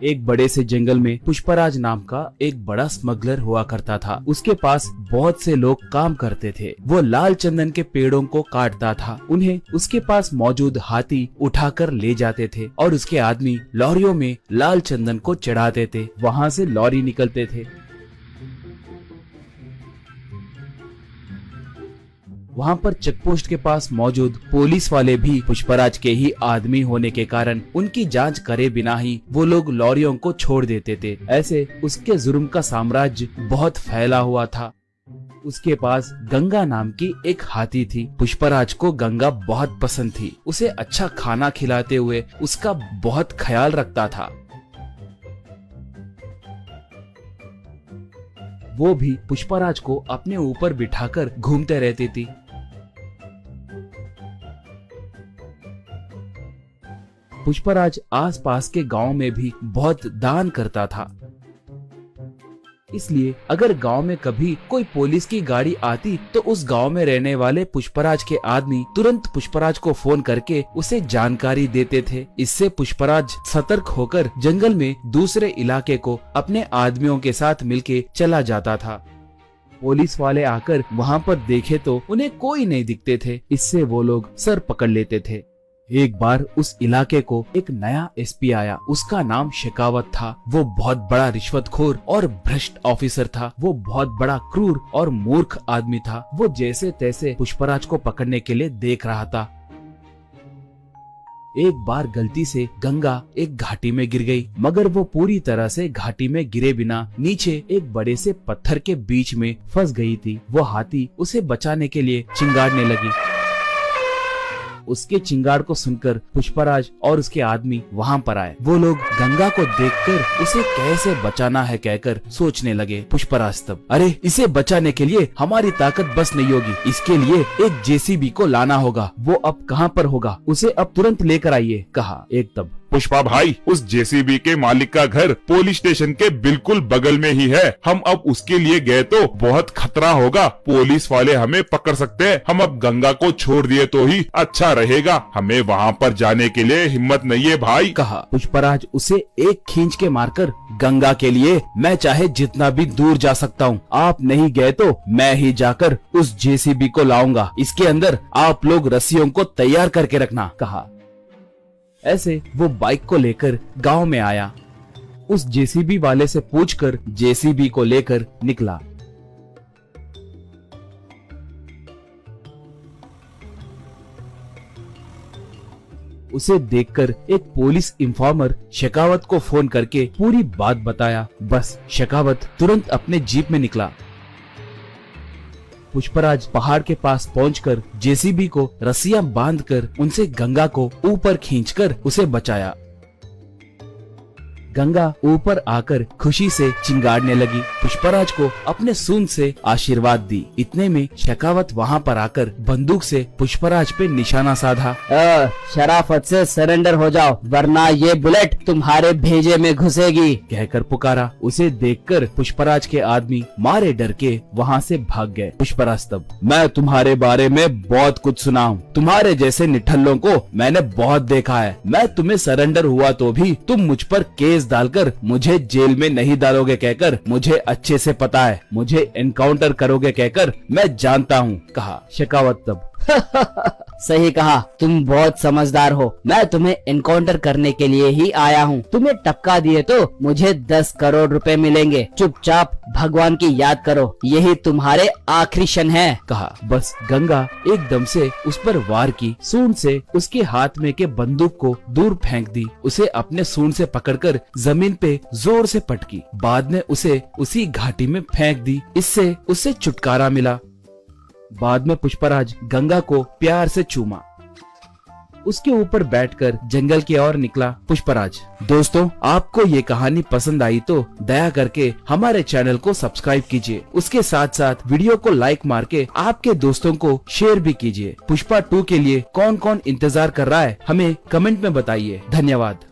एक बड़े से जंगल में पुष्पराज नाम का एक बड़ा स्मगलर हुआ करता था। उसके पास बहुत से लोग काम करते थे। वो लाल चंदन के पेड़ों को काटता था। उन्हें उसके पास मौजूद हाथी उठाकर ले जाते थे और उसके आदमी लॉरियों में लाल चंदन को चढ़ाते थे। वहाँ से लॉरी निकलते थे। वहाँ पर चेकपोस्ट के पास मौजूद पुलिस वाले भी पुष्पराज के ही आदमी होने के कारण उनकी जांच करे बिना ही वो लोग लॉरियों को छोड़ देते थे। ऐसे उसके जुर्म का साम्राज्य बहुत फैला हुआ था। उसके पास गंगा नाम की एक हाथी थी। पुष्पराज को गंगा बहुत पसंद थी। उसे अच्छा खाना खिलाते हुए उसका बहुत ख्याल रखता था। वो भी पुष्पराज को अपने ऊपर बिठाकर घूमते रहती थी। पुष्पराज आसपास के गांव में भी बहुत दान करता था। इसलिए अगर गांव में कभी कोई पुलिस की गाड़ी आती तो उस गांव में रहने वाले पुष्पराज के आदमी तुरंत पुष्पराज को फोन करके उसे जानकारी देते थे। इससे पुष्पराज सतर्क होकर जंगल में दूसरे इलाके को अपने आदमियों के साथ मिलके चला जाता था। पुलिस वाले आकर वहां पर देखे तो उन्हें कोई नहीं दिखते थे। इससे वो लोग सर पकड़ लेते थे। एक बार उस इलाके को एक नया एसपी आया। उसका नाम शेखावत था। वो बहुत बड़ा रिश्वतखोर और भ्रष्ट ऑफिसर था। वो बहुत बड़ा क्रूर और मूर्ख आदमी था। वो जैसे तैसे पुष्पराज को पकड़ने के लिए देख रहा था। एक बार गलती से गंगा एक घाटी में गिर गई, मगर वो पूरी तरह से घाटी में गिरे बिना नीचे एक बड़े से पत्थर के बीच में फंस गई थी। वो हाथी उसे बचाने के लिए चिंगाड़ने लगी। उसके चिंगाड़ को सुनकर पुष्पराज और उसके आदमी वहां पर आए। वो लोग गंगा को देखकर उसे कैसे बचाना है कहकर सोचने लगे। पुष्पराज तब, अरे इसे बचाने के लिए हमारी ताकत बस नहीं होगी। इसके लिए एक जेसीबी को लाना होगा। वो अब कहाँ पर होगा? उसे अब तुरंत लेकर आइए, कहा। एक तब, पुष्पा भाई, उस जेसीबी के मालिक का घर पुलिस स्टेशन के बिल्कुल बगल में ही है। हम अब उसके लिए गए तो बहुत खतरा होगा। पुलिस वाले हमें पकड़ सकते हैं। हम अब गंगा को छोड़ दिए तो ही अच्छा रहेगा। हमें वहाँ पर जाने के लिए हिम्मत नहीं है भाई, कहा। पुष्पराज उसे एक खींच के मारकर, गंगा के लिए मैं चाहे जितना भी दूर जा सकता हूँ। आप नहीं गए तो मैं ही जाकर उस जेसीबी को लाऊंगा। इसके अंदर आप लोग रस्सियों को तैयार करके रखना, कहा। ऐसे वो बाइक को लेकर गांव में आया। उस जेसीबी वाले से पूछकर जेसीबी को लेकर निकला। उसे देखकर एक पुलिस इन्फॉर्मर शेखावत को फोन करके पूरी बात बताया। बस शेखावत तुरंत अपने जीप में निकला। पुष्पराज पहाड़ के पास पहुंचकर जेसीबी को रस्सियां बांधकर उनसे गंगा को ऊपर खींचकर उसे बचाया। गंगा ऊपर आकर खुशी से चिंगाड़ने लगी। पुष्पराज को अपने सूंड से आशीर्वाद दी। इतने में शेखावत वहां पर आकर बंदूक से पुष्पराज पे निशाना साधा। शराफत से सरेंडर हो जाओ, वरना ये बुलेट तुम्हारे भेजे में घुसेगी, कहकर पुकारा। उसे देखकर पुष्पराज के आदमी मारे डर के वहाँ से भाग गए। पुष्पराज तब, मैं तुम्हारे बारे में बहुत कुछ सुना हूँ। तुम्हारे जैसे निठल्लों को मैंने बहुत देखा है। मैं तुम्हें सरेंडर हुआ तो भी तुम मुझ पर केस डालकर मुझे जेल में नहीं डालोगे कहकर मुझे अच्छे से पता है। मुझे एनकाउंटर करोगे कहकर मैं जानता हूँ, कहा। शेखावत तब, सही कहा, तुम बहुत समझदार हो। मैं तुम्हें एनकाउंटर करने के लिए ही आया हूँ। तुम्हें टपका दिए तो मुझे 10 करोड़ रुपए मिलेंगे। चुपचाप भगवान की याद करो, यही तुम्हारे आखिरी क्षण है, कहा। बस गंगा एकदम से उस पर वार की। सूंड से उसके हाथ में के बंदूक को दूर फेंक दी। उसे अपने सूंड से पकड़कर जमीन पे जोर से पटकी। बाद में उसे उसी घाटी में फेंक दी। इससे उसे छुटकारा मिला। बाद में पुष्पराज गंगा को प्यार से चूमा। उसके ऊपर बैठकर जंगल की ओर निकला पुष्पराज। दोस्तों, आपको ये कहानी पसंद आई तो दया करके हमारे चैनल को सब्सक्राइब कीजिए। उसके साथ साथ वीडियो को लाइक मार के आपके दोस्तों को शेयर भी कीजिए। पुष्पा 2 के लिए कौन कौन इंतजार कर रहा है हमें कमेंट में बताइए। धन्यवाद।